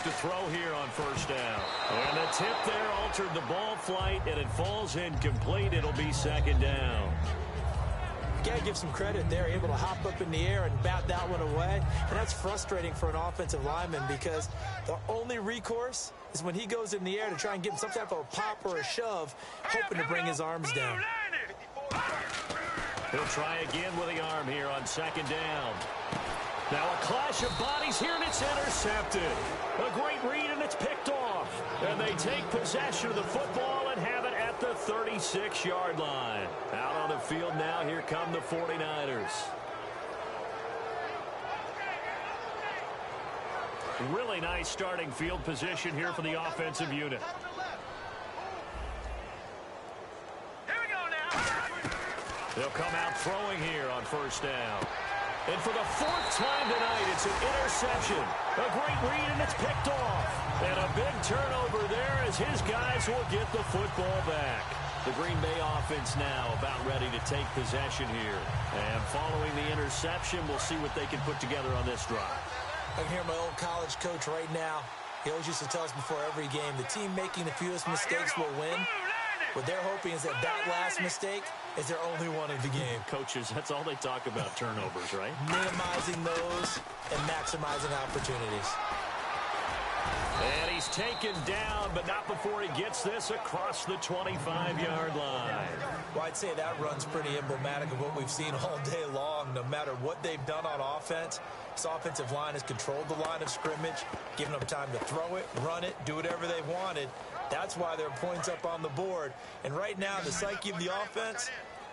To throw here on first down. And the tip there altered the ball flight, and it falls incomplete. It'll be second down. Got to give some credit there, able to hop up in the air and bat that one away. And that's frustrating for an offensive lineman because the only recourse is when he goes in the air to try and give him some type of a pop or a shove, hoping to bring his arms down. He'll try again with the arm here on second down. Now a clash of bodies here, and it's intercepted. A great read, and it's picked off. And they take possession of the football and have it at the 36-yard line. Out on the field now, here come the 49ers. Really nice starting field position here for the offensive unit. Here They'll come out throwing here on first down. And for the fourth time tonight, it's an interception. A great read, and it's picked off. And a big turnover there as his guys will get the football back. The Green Bay offense now about ready to take possession here. And following the interception, we'll see what they can put together on this drive. I can hear my old college coach right now. He always used to tell us before every game, the team making the fewest mistakes will win. What they're hoping is that last mistake is their only one of the game. Coaches, that's all they talk about, turnovers, right? Minimizing those and maximizing opportunities. And he's taken down, but not before he gets this across the 25-yard line. Well, I'd say that run's pretty emblematic of what we've seen all day long. No matter what they've done on offense, this offensive line has controlled the line of scrimmage, given them time to throw it, run it, do whatever they wanted. That's why there are points up on the board. And right now, the psyche of the offense,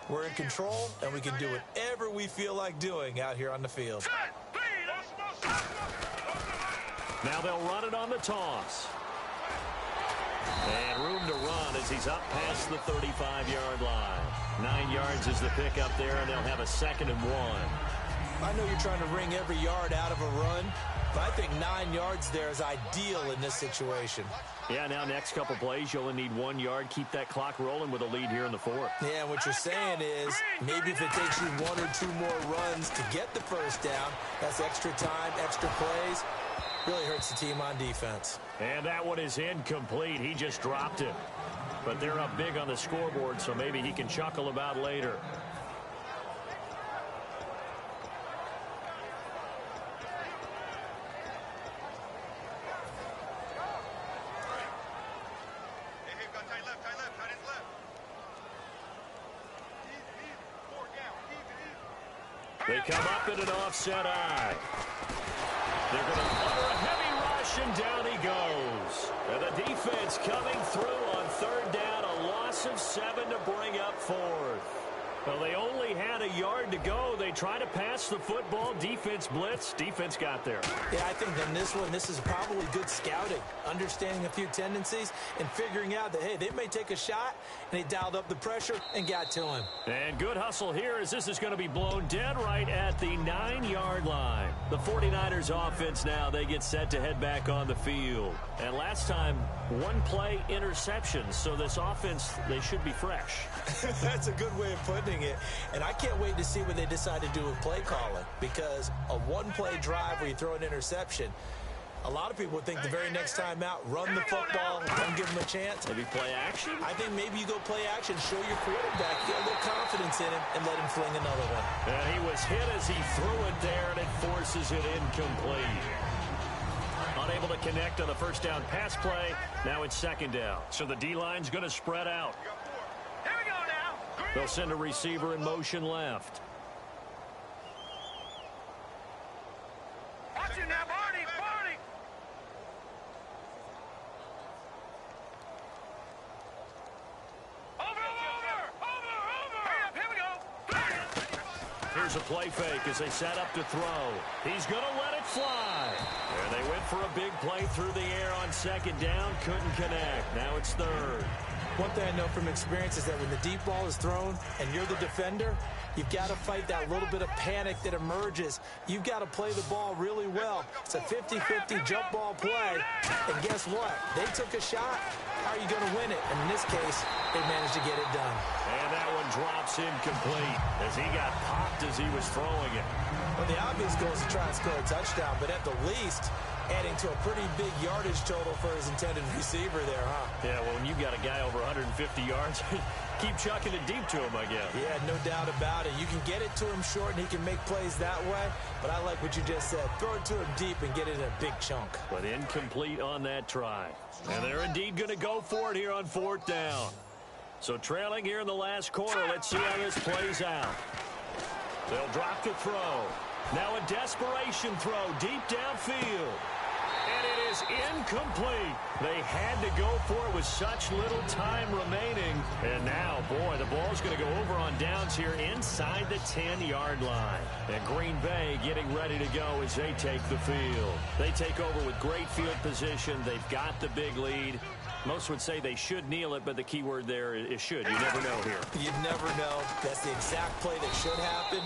we're in control, and we can do whatever we feel like doing out here on the field. Now they'll run it on the toss. And room to run as he's up past the 35-yard line. 9 yards is the pickup there, and they'll have a 2nd and 1. I know you're trying to wring every yard out of a run, but I think 9 yards there is ideal in this situation. Yeah, now next couple plays, you'll only need 1 yard. Keep that clock rolling with a lead here in the 4th. Yeah, and what you're saying is maybe if it takes you 1 or 2 more runs to get the first down, that's extra time, extra plays. Really hurts the team on defense. And that one is incomplete. He just dropped it. But they're up big on the scoreboard, so maybe he can chuckle about later. They come up in an offset eye. They're going to utter a heavy rush, and down he goes. And the defense coming through on 3rd down, a loss of 7 to bring up 4th. Well, they only had a yard to go. They try to pass the football. Defense blitz. Defense got there. Yeah, I think in this one, this is probably good scouting, understanding a few tendencies and figuring out that, hey, they may take a shot, and they dialed up the pressure and got to him. And good hustle here as this is going to be blown dead right at the 9-yard line. The 49ers offense now, they get set to head back on the field. And last time, 1-play interception. So this offense, they should be fresh. That's a good way of putting it. And I can't wait to see what they decide to do with play calling, because a 1-play drive where you throw an interception, a lot of people would think the very next time out, run the football, don't give them a chance. Maybe play action? I think maybe you go play action, show your quarterback, get a little confidence in him, and let him fling another one. And he was hit as he threw it there, and it forces it incomplete. Unable to connect on the first down pass play. Now it's 2nd down. So the D-line's going to spread out. Here we go now. They'll send a receiver in motion left. Watch it now, Barney. Over. Hurry up, here we go. Here's a play fake as they set up to throw. He's going to let it fly. And they went for a big play through the air on 2nd down. Couldn't connect. Now it's 3rd. One thing I know from experience is that when the deep ball is thrown and you're the defender, you've got to fight that little bit of panic that emerges. You've got to play the ball really well. It's a 50-50 jump ball play. And guess what? They took a shot. How are you going to win it? And in this case, they managed to get it done. And that one drops incomplete as he got popped as he was throwing it. Well, the obvious goal is to try and score a touchdown, but at the least, adding to a pretty big yardage total for his intended receiver there, huh? Yeah, well, when you've got a guy over 150 yards, keep chucking it deep to him, I guess. Yeah, no doubt about it. You can get it to him short, and he can make plays that way, but I like what you just said. Throw it to him deep and get it in a big chunk. But incomplete on that try. And they're indeed going to go for it here on 4th down. So trailing here in the last quarter, let's see how this plays out. They'll drop to throw. Now a desperation throw deep downfield. And it is incomplete. They had to go for it with such little time remaining. And now, boy, the ball's going to go over on downs here inside the 10-yard line. And Green Bay getting ready to go as they take the field. They take over with great field position. They've got the big lead. Most would say they should kneel it, but the key word there is should. You never know here. You never know. That's the exact play that should happen.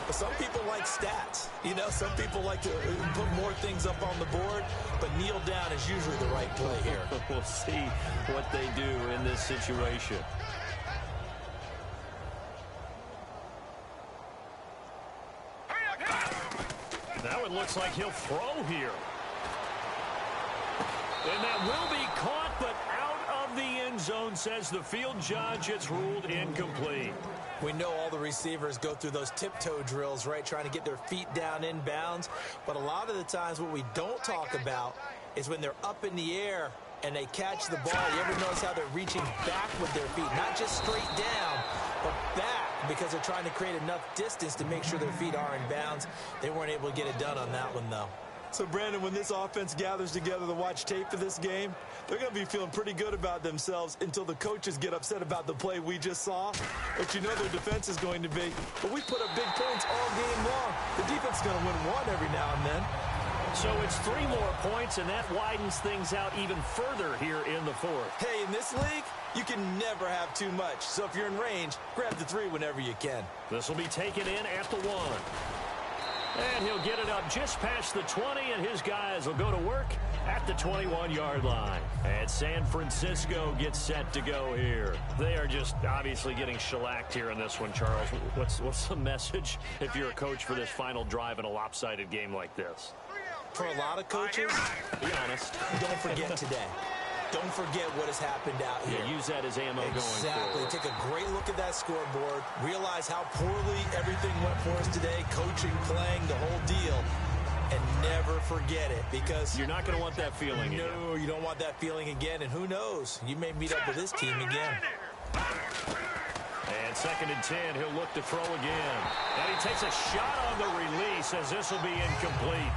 But some people like stats. You know, some people like to put more things up on the board, but kneel down is usually the right play here. We'll see what they do in this situation. Now it looks like he'll throw here. And that will be caught, but out of the end zone, says the field judge. It's ruled incomplete. We know all the receivers go through those tiptoe drills, right, trying to get their feet down in bounds. But a lot of the times what we don't talk about is when they're up in the air and they catch the ball. You ever notice how they're reaching back with their feet? Not just straight down, but back, because they're trying to create enough distance to make sure their feet are in bounds. They weren't able to get it done on that one, though. So, Brandon, when this offense gathers together to watch tape for this game, they're going to be feeling pretty good about themselves until the coaches get upset about the play we just saw. But you know their defense is going to be. But we put up big points all game long. The defense is going to win one every now and then. So it's 3 more points, and that widens things out even further here in the fourth. Hey, in this league, you can never have too much. So if you're in range, grab the 3 whenever you can. This will be taken in at the 1. And he'll get it up just past the 20, and his guys will go to work at the 21-yard line. And San Francisco gets set to go here. They are just obviously getting shellacked here in this one, Charles. What's the message if you're a coach for this final drive in a lopsided game like this? For a lot of coaches, be honest, don't forget today. Don't forget what has happened out here. Yeah, use that as ammo going Exactly. forward. Take a great look at that scoreboard. Realize how poorly everything went for us today. Coaching, playing, the whole deal. And never forget it, because you're not going to want that feeling again. No, you don't want that feeling again. And who knows? You may meet up with this team again. And 2nd and 10, he'll look to throw again. And he takes a shot on the release, as this will be incomplete.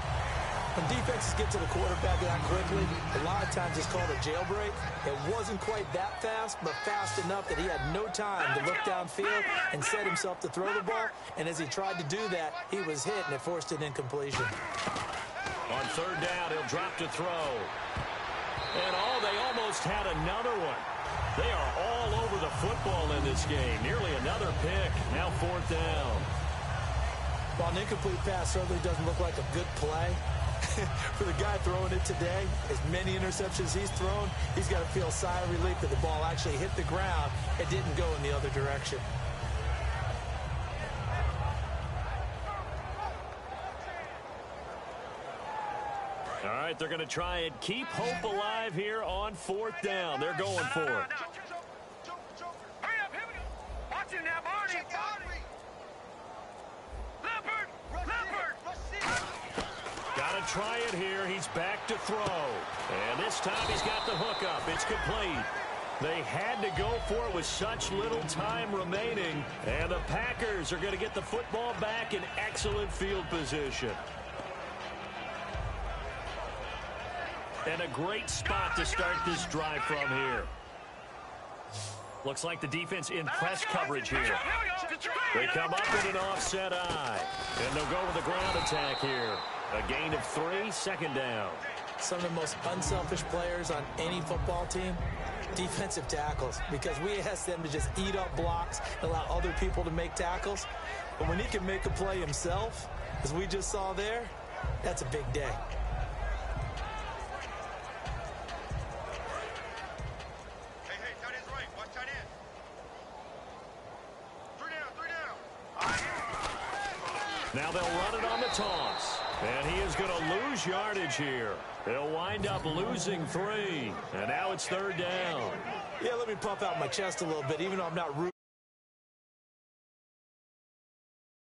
When defenses get to the quarterback that quickly, a lot of times it's called a jailbreak. It wasn't quite that fast, but fast enough that he had no time to look downfield and set himself to throw the ball. And as he tried to do that, he was hit, and it forced an incompletion. On 3rd down, he'll drop to throw. And they almost had another one. They are all over the football in this game. Nearly another pick. Now 4th down. While an incomplete pass certainly doesn't look like a good play, for the guy throwing it today, as many interceptions he's thrown, he's got to feel a sigh of relief that the ball actually hit the ground and didn't go in the other direction. All right, they're going to try and keep hope alive here on 4th down. They're going for it. Hurry up, here we go. Watch him now, Barney. Got to try it here. He's back to throw. And this time he's got the hook up. It's complete. They had to go for it with such little time remaining. And the Packers are going to get the football back in excellent field position. And a great spot to start this drive from here. Looks like the defense in press coverage here. They come up in an offset eye. And they'll go with a ground attack here. A gain of 3, 2nd down. Some of the most unselfish players on any football team, defensive tackles, because we ask them to just eat up blocks, allow other people to make tackles. But when he can make a play himself, as we just saw there, that's a big day. Hey, tight end's right. Watch tight end. 3 down. Now they'll run it on the toss. And he is going to lose yardage here. They'll wind up losing 3. And now it's 3rd down. Yeah, let me puff out my chest a little bit, even though I'm not rooting.